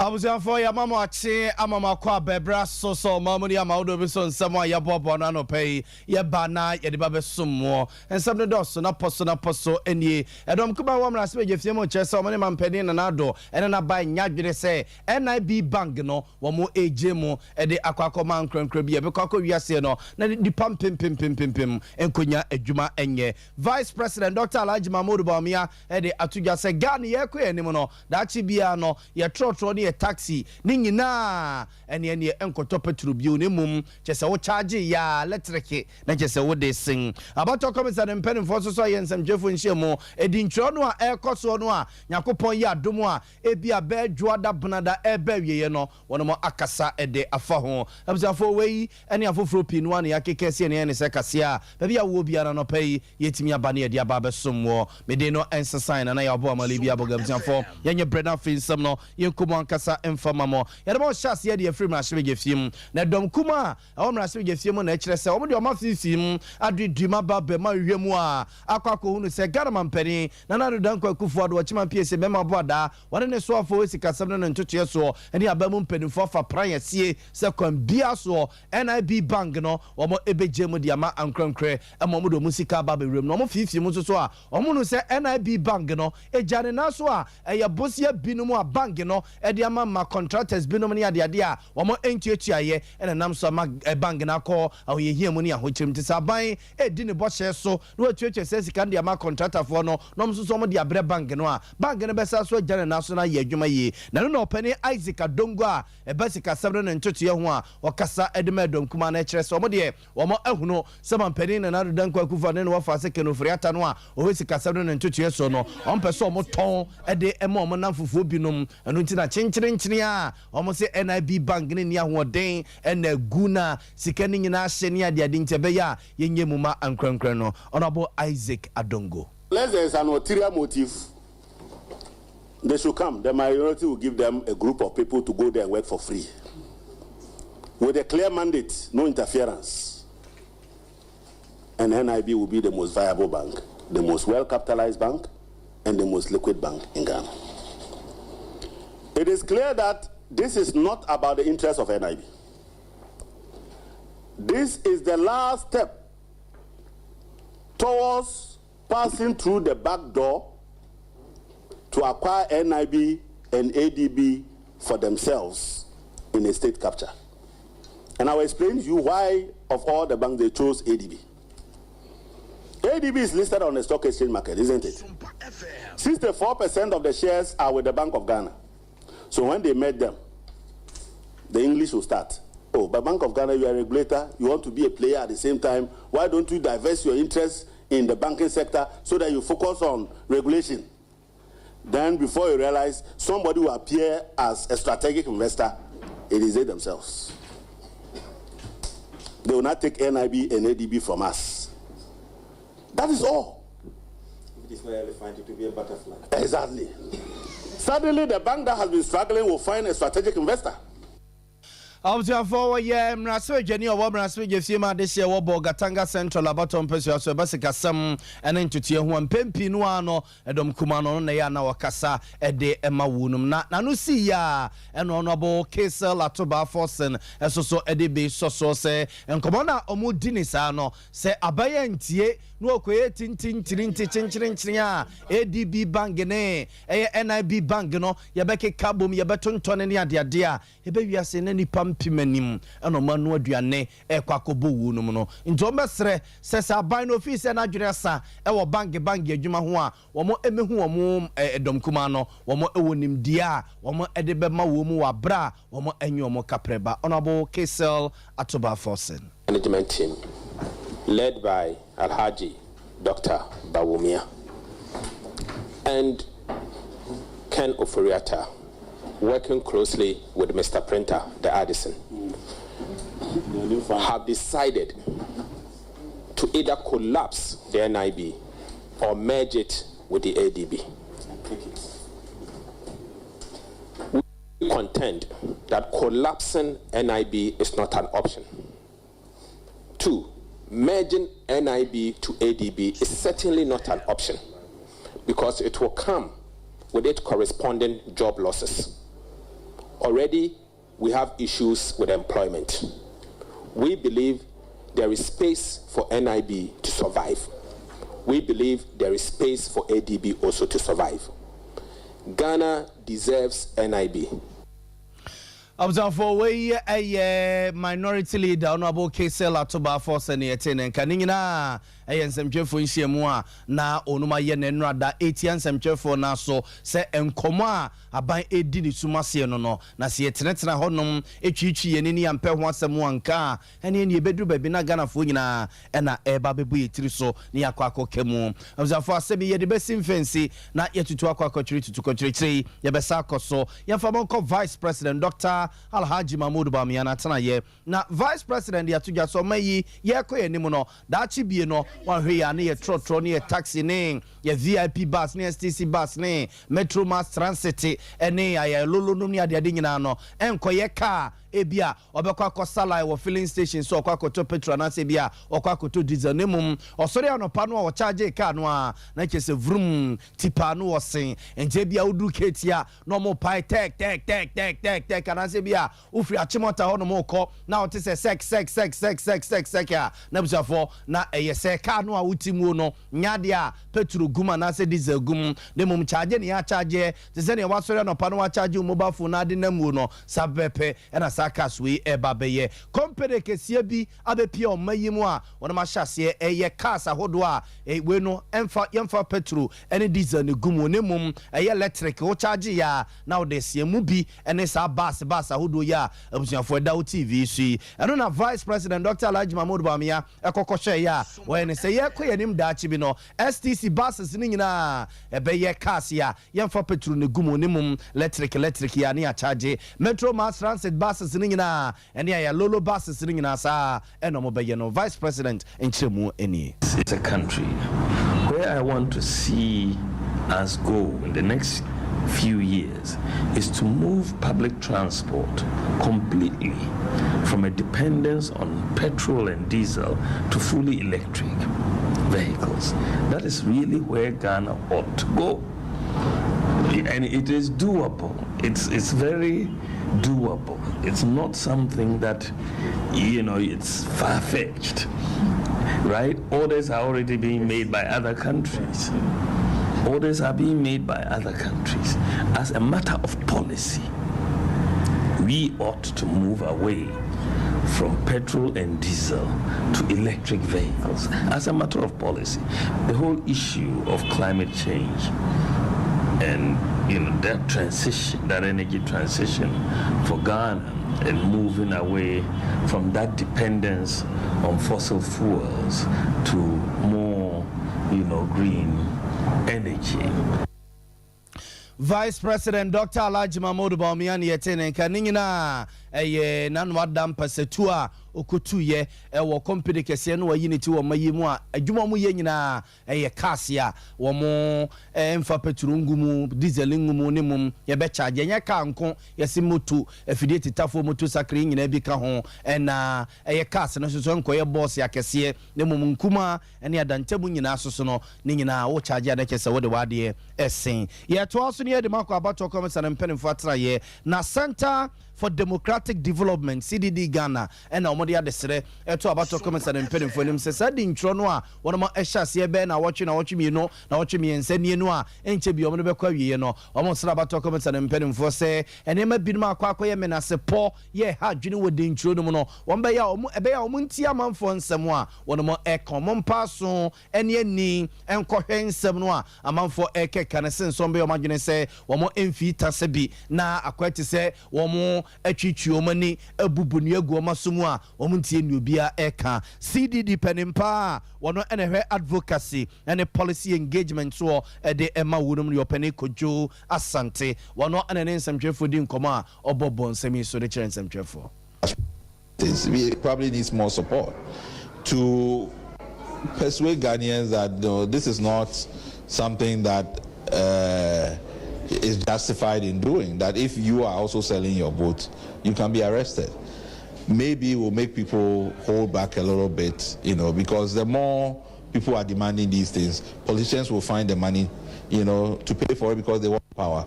Abusiafo ya mama ache amama kwa bebra so mamuni ama odo biso nsemo ya bobo na no pay ye bana ye de babe sumo ensem ne doso na poso enie edom kuba wa mra se jefie mo chese o mane mampeni na nado ene na ba nyadwere se NIB bank no wo mo eje mo e de akwakoma nkrenkre bi e be kwakọ wiase no na di pam pim enkonya adwuma enye Vice President Dr. Alhaji Mahmoud Bawumia e de atudwa se Ghana ye kọ enim no da chi bia no ye trotro ne taxi ni nyina ene enkoto petrol bio ne mum chese wo charge ya electric na chese wo de sing abato komisar mpeni mfoso so yensem jefo nhyiemu edi ntro no a ekoso no a yakopon ya adom a ebia ba adwoada benada eba wieye no wono akasa ede afa ho abusafo wei ene afoforo pinu an yakekese ne se kase a bia wo biara no pai yetimi aba ne ede aba besomwo mede no ensesan na ya obo amali bia bogabusafo yenye breda finsem no yenkomo kasa enfamamo yademo shas ye de free machine gefiem na dom kuma o machine gefiem na ekire se o de o mafifim aduduma babe ma hwemu a akwako hunu se garama mpani na na dan kwa kufu ado chima pese be ma boda wone ne so afo sika sabne no ntoto so ene abamu mpanifo fa pran yasie se kwan bia so NIB bank no o mo ebeje mu dia ma ankrankre emo mo do musika babe rem no mo fifim so a o mo no se NIB bank no ejane na so a eye bosia binumu a bank no e ma contractors binom ne ade a wo entuatuaye ene nam so ma bank na call awoye hiamu ne ahokyerem tisaban edi ne bohye so no atuatua sesika de ma contractor for no nom so mo de abre bank no a bank ne besa so jane na so na ye adwuma ye na no opani Isaac Adongo a ebasika sabre ne ntotoye ho a okasa edema donkuma na kire so mo de wo mo ahuno semampani na na dan kwa kufa ne wo fa seke no friata no a o sika sabre ne ntotoye so no on peso mo ton ede ema mo namfofo binom enu ntina chenchire a omo se NIB bank ne nia hoden ena guna sika ni nyina hye ne ade ade ntebe ya yenye muma ankrankran no honorable Isaac Adongo. Unless there is an ulterior motive, they should come. The minority will give them a group of people to go there and work for free with a clear mandate, no interference, and NIB will be the most viable bank, the most well capitalized bank, and the most liquid bank in Ghana. It is clear that this is not about the interests of NIB. This is the last step towards passing through the back door to acquire NIB and ADB for themselves in a state capture. And I will explain to you why, of all the banks, they chose ADB. ADB is listed on the stock exchange market, isn't it? 64% of the shares are with the Bank of Ghana. So when they met them, the English will start. Oh, but Bank of Ghana, you are a regulator, you want to be a player at the same time. Why don't you divest your interests in the banking sector so that you focus on regulation? Then before you realize, somebody will appear as a strategic investor. It is they themselves. They will not take NIB and ADB from us. That is all. It is why I find it to be a butterfly. Exactly. Suddenly, the bank that has been struggling will find a strategic investor. Abusafo ye mraso dwani owo mraso gefie de hye wo Bogatanga Central abaton peso so basika sam ene ntutie ho mpempi no ano edom kuma no na ya na wakasa ede ema wunum na no si ya eno Honorable Kesel Atoba Forsen eso ede be so se enkomo na omo dinisa no se abaya ntie no okoye tintintirinti a ADB bank ne NIB bank no ye beke kabom ye betontone ne ade a ebe wiase na nipa pimenim eno manu aduane ekwakobo wunum no nto mesre sesa aban no office na adwere sa ewo bank adwuma ho a wo mo emehu wo mo edom kuma no wo mo ewonim dia wo mo edebe ma wo mu wa bra wo mo anyi wo mo kapreba Honorable Kesel Atoba Forsen management team led by Alhaji Dr. Bawumia and Ken Oforiatta, working closely with Mr. Printer, the Addison, have decided to either collapse the NIB or merge it with the ADB. We contend that collapsing NIB is not an option. 2, merging NIB to ADB is certainly not an option because it will come with its corresponding job losses. Already, we have issues with employment. We believe there is space for NIB to survive. We believe there is space for ADB also to survive. Ghana deserves NIB. Observe for way a minority leader, Honorable K.C. Latoba for Senate and Kanina, and some Jeff in Shemua, na Onuma Yen and Rada, 80 some Jeff for Naso, say and Koma, a by a dini Sumasiano, na see a Tenetna Honum, a chichi and any amper once some one car, and in your bedroom, baby, not gonna fugina, and a baby triso, near Quaco Kemu. Observe for Semi, the best infancy, not yet to Aqua country to country tree, Yabasako so, Yanfamonko Vice President, Dr. Alhaji Mahmoud Bamiana Tanaye. Na Vice President Yatuja so mayi ye ko enimuno da chi bie no wan hwe ya ne ye trotro ne ye taxi ne ye VIP bus ne STC bus ne Metro Mass Transit ene ya lolo no ne ade nyina no enkoye car ebia obekwa akosala wo filling station so okwa akoto petrol na se bia okwa akoto diesel ne mum osori anopa no wo charge car no a na kese vrum tipa no wo sen enje bia udu ketia no mo pai tek kana se bia ufri achimota ho no mo ko na wote se sek ya na busafo na eyese car no a utimu no nyade a petrol guma na se diesel gum ne mum charge ne ya charge te se ne wasori anopa no wa charge mobile phone na de namu no sabepe na Sakaswe ebabeye company kesie bi abepia omayimu a wona ma hyase eye cars ahodo a we no emfa petrol ene diesel ne gumu ne mum eye electric wo charge ya na wo de siemu bi ene sa bus ahodo ya abusuafo da TV sui eno na Vice President Dr. Alhaji Mahmoud Bamia ekokoshe ya we ne se ye koyanim daachi bi no STC buses ni nyina ebeye cars ya yemfa petrol ne gumu ne mum electric ya ne ya charge Metro Mass Transit buses ningina ene ya lolo buses ningina sa eno mo beye no Vice President enchemu eni. It's a country where I want to see us go in the next few years is to move public transport completely from a dependence on petrol and diesel to fully electric vehicles. That is really where Ghana ought to go. And it is doable. It's very doable. It's not something that, it's far-fetched, right? Orders are already being made by other countries. Orders are being made by other countries. As a matter of policy, we ought to move away from petrol and diesel to electric vehicles. As a matter of policy, the whole issue of climate change and that transition, that energy transition for Ghana and moving away from that dependence on fossil fuels to more, green energy. Vice President Dr. Alhaji Mahmoud Bawumia yetene kaningina nanu adam pasetua okutuye wo company kese no wayiniti wo mayimu a adwuma mu ye nyina kasia wo mo emfa petrol ngumu diesel ngumu ne mum ye be charge nya ka nko yesi motu afidie titafo motu sakre nyina bi ka ho na kas no so nko ye boss yakese ne mum nkuma ene adantamu nyina soso no ne nyina wo charge ada kese wo de wade esen ye to aso ne ye de makọ abato comments and penifo atra ye na Center for Democratic Development CDD Ghana and omodi adesere eto abato comments and penifo nim se sadi ntro no a wono ma ehase be na watch me no na watch me ensanie no a enche bi omo be kwa wiye no omo sra abato comments and penifo se enema binum akwa ye menase po ye ha dwene wodi ntro no no won be ya omo nti amanfo nsem a wono mo ekom mpaso ene ani enkohwe nsem no a amanfo ekeka ne senso be omo dwene se womo emfi tase bi na akwati se womo atwitwi omani abubu ne agu omasomu a omuntie ne obia eka CDD penimpa wono enehwe advocacy and policy engagement so de ema wonum ne opani kojo asante wono enene nsamtwefo di nkoma a obobo nsami so de kire nsamtwefo. We probably need more support to persuade Ghanaians that this is not something that is justified in doing, that if you are also selling your vote, you can be arrested. Maybe it will make people hold back a little bit, because the more people are demanding these things, politicians will find the money, to pay for it because they want power.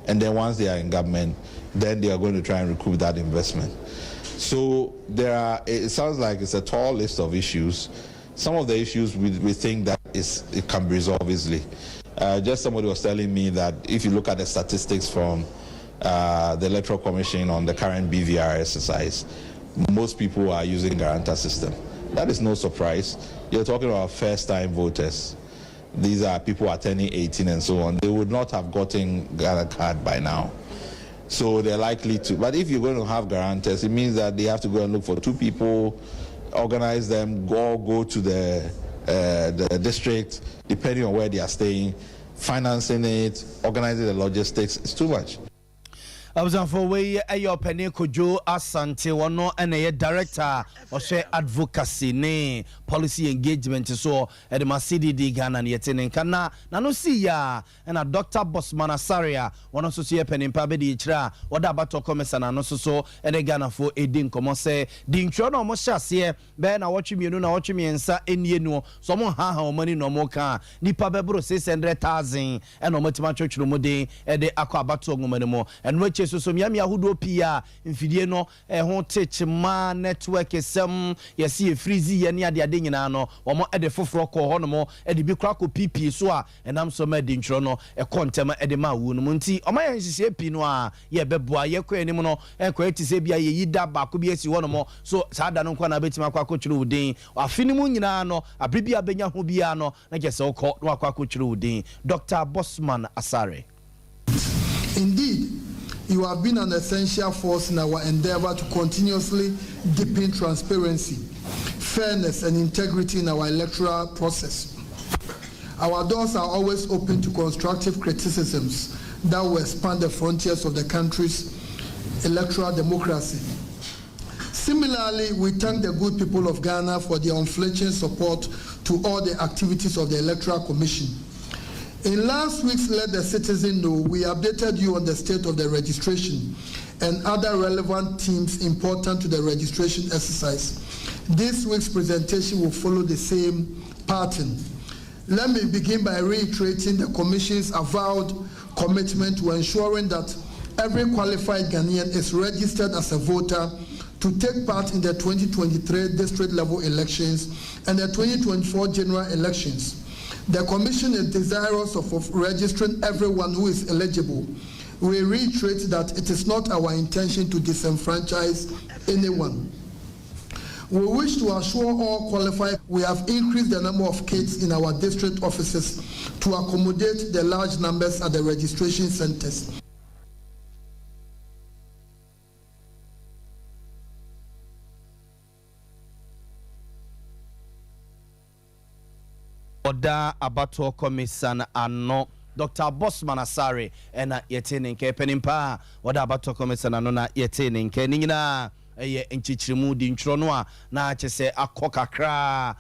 and then once they are in government, then they are going to try and recoup that investment. So it sounds like it's a tall list of issues. Some of the issues we think that it can be resolved easily. Just somebody was telling me that if you look at the statistics from the Electoral Commission on the current BVR exercise, most people are using guarantor system. That is no surprise. You're talking about first-time voters. These are people attending 18 and so on. They would not have gotten Ghana card by now. So they're likely to. But if you're going to have guarantors, it means that they have to go and look for 2 people, organize them, go to the district, depending on where they are staying, financing it, organizing the logistics. It's too much. I was on for way your penny kojo asante one and a director or share advocacy ne policy engagement so at the CDD Ghana and yet in Kana nano see ya and a Dr. Bosman Asaria one also see a penny pabedi chra what about to come and also so and a Ghana for a din come say din chono mosha here ben I watch me no watch me and sa any no someone ha money no more can nipa bebro 600,000 and no much church no more day and the aquabato mo and which so miami ahudo pia mfidie no ho techma network sem yesi freezy ye ne ade nyina no omo ede foforo ko ho no mo ede bi kra ko pp so a enam so ma de ntro no kontem ede ma wu no nti omo ye nhihye pi no a ye beboa ye ko enim no ko eti se bia ye yida ba ko bi esi ho no mo so saa da no kwa na betima kwa ko kyere udin afini mu nyina no abribi abenya ho bia no na kese ko no akwa ko kyere udin Dr. Bosman Asare. Indeed, you have been an essential force in our endeavor to continuously deepen transparency, fairness, and integrity in our electoral process. Our doors are always open to constructive criticisms that will expand the frontiers of the country's electoral democracy. Similarly, we thank the good people of Ghana for their unflinching support to all the activities of the Electoral Commission. In last week's Let the Citizen Know, we updated you on the state of the registration and other relevant themes important to the registration exercise. This week's presentation will follow the same pattern. Let me begin by reiterating the Commission's avowed commitment to ensuring that every qualified Ghanaian is registered as a voter to take part in the 2023 district level elections and the 2024 general elections. The Commission is desirous of registering everyone who is eligible. We reiterate that it is not our intention to disenfranchise anyone. We wish to assure all qualified. We have increased the number of kits in our district offices to accommodate the large numbers at the registration centers. Oda abato komisan ano Dr. Bosman Asare ena yetene nke penimpa oda abato komisan ano na yetene nke ningina eye enchichirimu di ntro no a na chese akokakra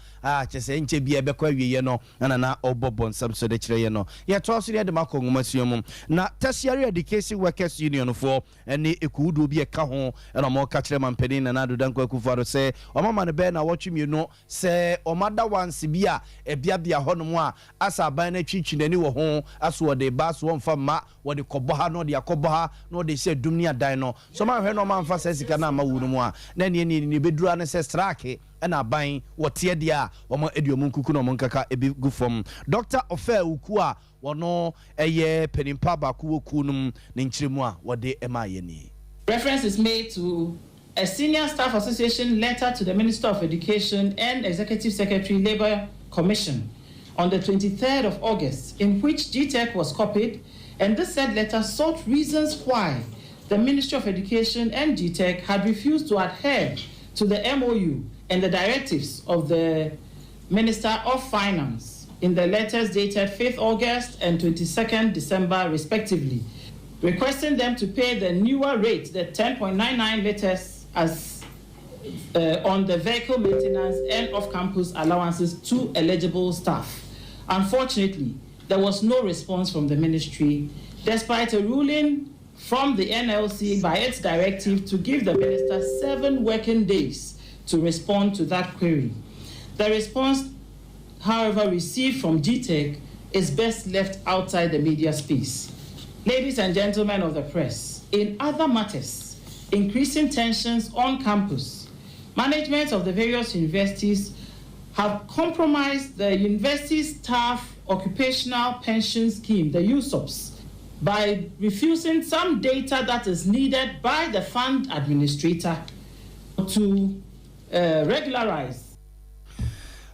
chese enche bia bekwa wiye no na obobo nsam so de kire ye no ye to so de makọ ngomasuom na tertiary education workers union for ene ekudu bi eka ho ena mo ka kire mampeni na do danko akufaro se omama ne be na watchimi no se omada wansi bia bia honom a asa ban na twitwinani wo ho aso de ba so mfa ma wo de kọbọ ha no de akọbọ ha no de se dumni adan no so ma hwe no ma mfa sesika na ma wu na ni bedura ne se strike na ban wote dia wo mo eduomu nkuku no mo nkaka ebi gufom Dr. Ofe Uku a wono eye penimpa ba ku woku num ne nkyiremu a wode ema ye ni. Reference is made to a senior staff association letter to the Minister of Education and Executive Secretary Labour Commission on the 23rd of August in which GTEC was copied, and this said letter sought reasons why the Ministry of Education and GTEC had refused to adhere to the MOU and the directives of the Minister of Finance in the letters dated 5th August and 22nd December respectively, requesting them to pay the newer rate, the 10.99 letters as on the vehicle maintenance and off-campus allowances to eligible staff. Unfortunately, there was no response from the ministry, despite a ruling from the NLC by its directive to give the minister 7 working days to respond to that query. The response, however, received from GTEC is best left outside the media space. Ladies and gentlemen of the press, in other matters, increasing tensions on campus, management of the various universities have compromised the university staff occupational pension scheme, the USOPs, by refusing some data that is needed by the fund administrator to regularize.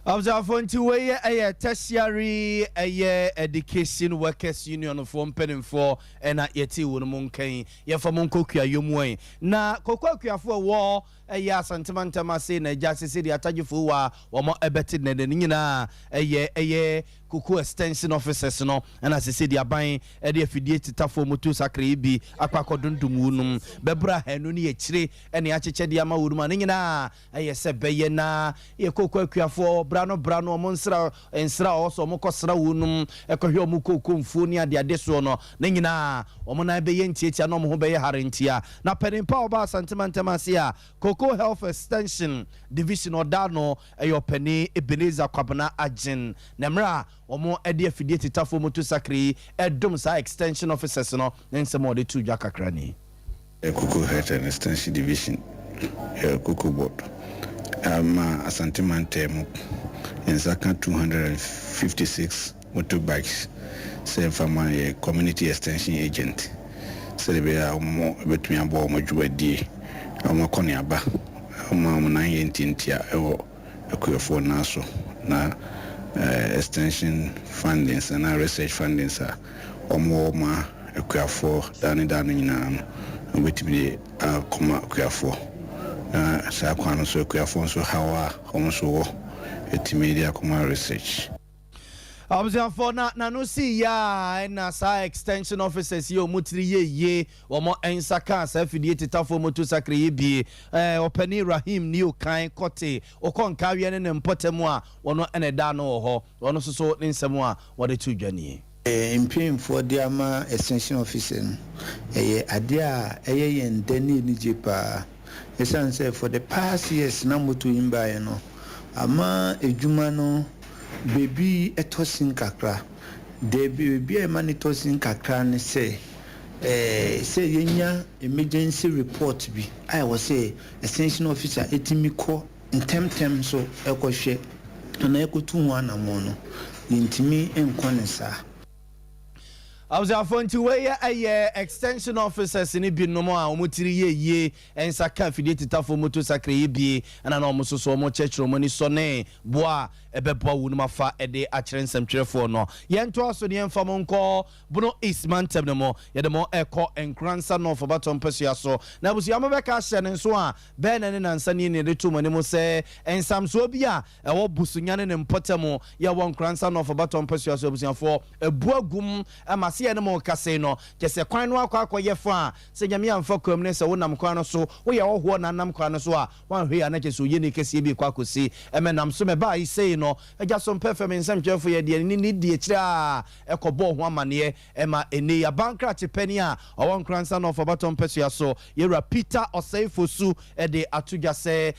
Observe to way a tertiary education workers union from penning for and at yeti womunkain, ye for Monkokia Yumway. Na Kokokia for war. Aya santimanta mase na jase se di atajifu wa mo ebeted ne nina eye kuku extension officers no na se di aban e de afidie titafo moto sakre bi akwakodundum num bebra hanu ne yechire ene acheche di ama wuruma ne nyina eye se beye na ye kokko akuafo brano mo nsra oso mo kosra wunum ekohwe mo kokko mfu ni ade so no ne nyina omo na beye ntiatia no mo ho beye harentia na penimpa oba santimanta mase a Health Extension Division or Dano, a penny, Ebenezer Kwabana Ajin, Nemra, or more Eddie affiliated Tafo Motu Sakri, a Domsa Extension Officers, no, then some more the two Jaka Crani. A Kuku Health and Extension Division, a Kuku Board, Asantiman Temu, in Zaka 256 motorbikes, save from my community extension agent. So they are more between a ball, Majuadi. Ama koni aba ama na yentintia ewo ekofo na so na extension fundings and research fundings a omo ma ekofo dani nyina no betimi akoma ekofo na sa kwano so ekofo so hawa omo so wo etimi dia akoma research. Observe for na no see ya na sa extension officers yo mutri ye omo ensaka sa fidie titafo moto sakre ye bi opani Rahim ni okan kote okonka wie ne mpotemu a wono ene da no ho wono so ne nsemu a wode tu dwane impim for the ama extension officer ade a yen dani ni jepa esan say for the past years na moto imba no ama ejuma no baby etosin kakra de baby e mani tosin kakra ne say yenya emergency report bi I was say extension officer etimi ko ntem so ekohwe na ekotu ho anamo no yintimi enkonesa. I was a phone to way a extension officers in Ibinomo, Mutiri ye, and Saka Fideti Tafo Mutu Sacre be, and an almost so much church money sonne, bois, a bebo woodmafa, a day at Trensem Trefono. Yen to us with the infamon call, Bruno Eastman Temnemo, Yadamo Echo and grandson of Baton Persiaso. Now was Yamabeka and so on, Ben and Sunny in the two money say, and some Sobia, a war Busunyan and Potamo, ya one grandson of Baton Persiaso for a boagum, and animal casino just a quine walk ye fa say yami am for communist wonam kwano so we ya wo na nam kwano so a wan hwe anache so yeni kese bi kwakosi emenam so me ba I say no eja so performance am jefo ye de ni die kira ekobo ho amane ema ene ya bankrat penny a owon kransa no for baton pesua so ye Peter Oseifosu e de atuja se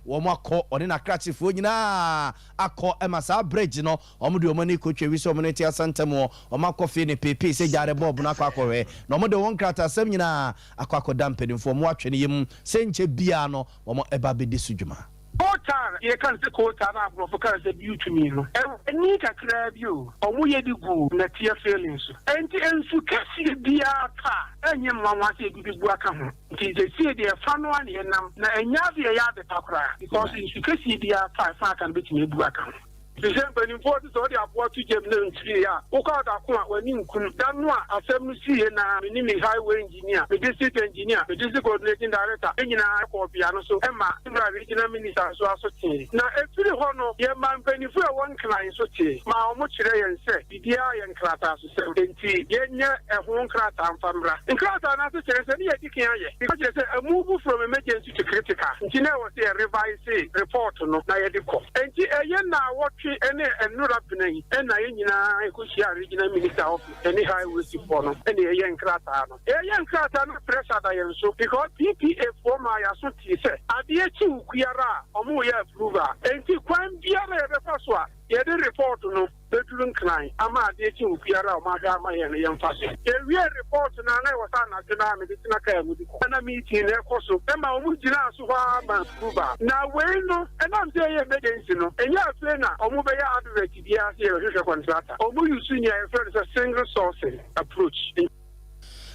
wo makọ one na kratifo nyina akọ ema sa bridge no omo de omani ko twa wi so omani ti asantemo omakọ fi ne pepe se jare bob na akwakowe no omo de won krata asem nyina akwakọ mpedimfo mo atwe ne yem se nche bia no omo eba bedi sudwuma. Kota ye kan se kota na agro kan se beauty no eni kakra bi o omo ye di gu na tie feelings enti ensu kasi bia ka enye mwanwa se bi gu aka ho nti je sie de fa no an ye nam na enya bi ya de takra because ensu kasi bia fa kan beti me gu aka ho. December in 40 so they about to give them 3 years. Okada kwa wani nkunu danwa asem sie na minimi highway engineer, the district engineer, the district coordinating director, enyina ko bia no so ema regional minister so asoti. Na efiri ho no ye man penifu e won client so tie. Ma omo kire yen se bidia yen krata so se enti ye nye ehun krata amfamra. Krata na so kire se ni ye dikin aye. Because you say a move from emergency to critical. Enti na wo say revise report no na ye diko. Enti eye na what any enura pinai ena yenyina ekushia regional minister office any highway for no any yen krata no pressure da yen so because PPA former ya so ti se ade chi ukuara omo ye approval enti kwan biara e be so a ye de report no bedroom cry ama de chi ofiara o ma hwa ma ye ne yem fa se e wi report na na wo sa na de na me de tina ka mu di na meeting na ekoso e ma o mu jina so ha ma kuba na we no e na mte ye emergency no enya afi na o mu be ya advert dia se e hwehwe contractor o mu use nya e friend a single source approach.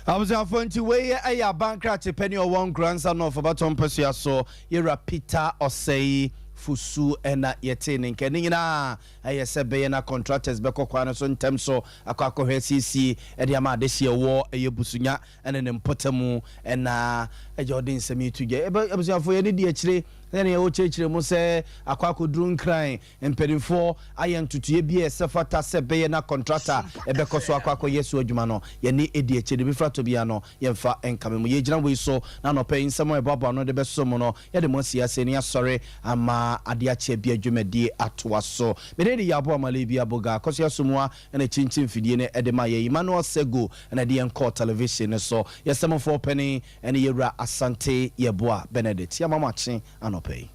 I was going to weigh a bankrupt penny or one grandson of about Tom Persia so you're a Peter or say Fusu and Yetin and Kenina. I said, Bayana contractors, Beko Quanason Temso, a Quaco HCC, Ediama this year war, a Busunya, and an Impotemu, and a Jordan Semi to get. But I was for any DHD. Then the old church must say a quack drunk crying and petting for I am to be a Safata Sebena contractor, a Becoso Aquaco, yes, Jumano, Yanni idiot, the Bifratobiano, Yenfa and coming. We saw none of paying somewhere Bob or not the best summoner, yet the Monsieur Senia, sorry, Ama Adiache Biajumedi Atuaso. Mededi Yabo Malibia Boga, Cosia Sumwa, and a Chinchin Fidine Edemaye, Emmanuel Segu, and a Dian Court television. So, yes, some of 4 penny and Yera Asante Yeboa Benedict. Yamamachi and pay.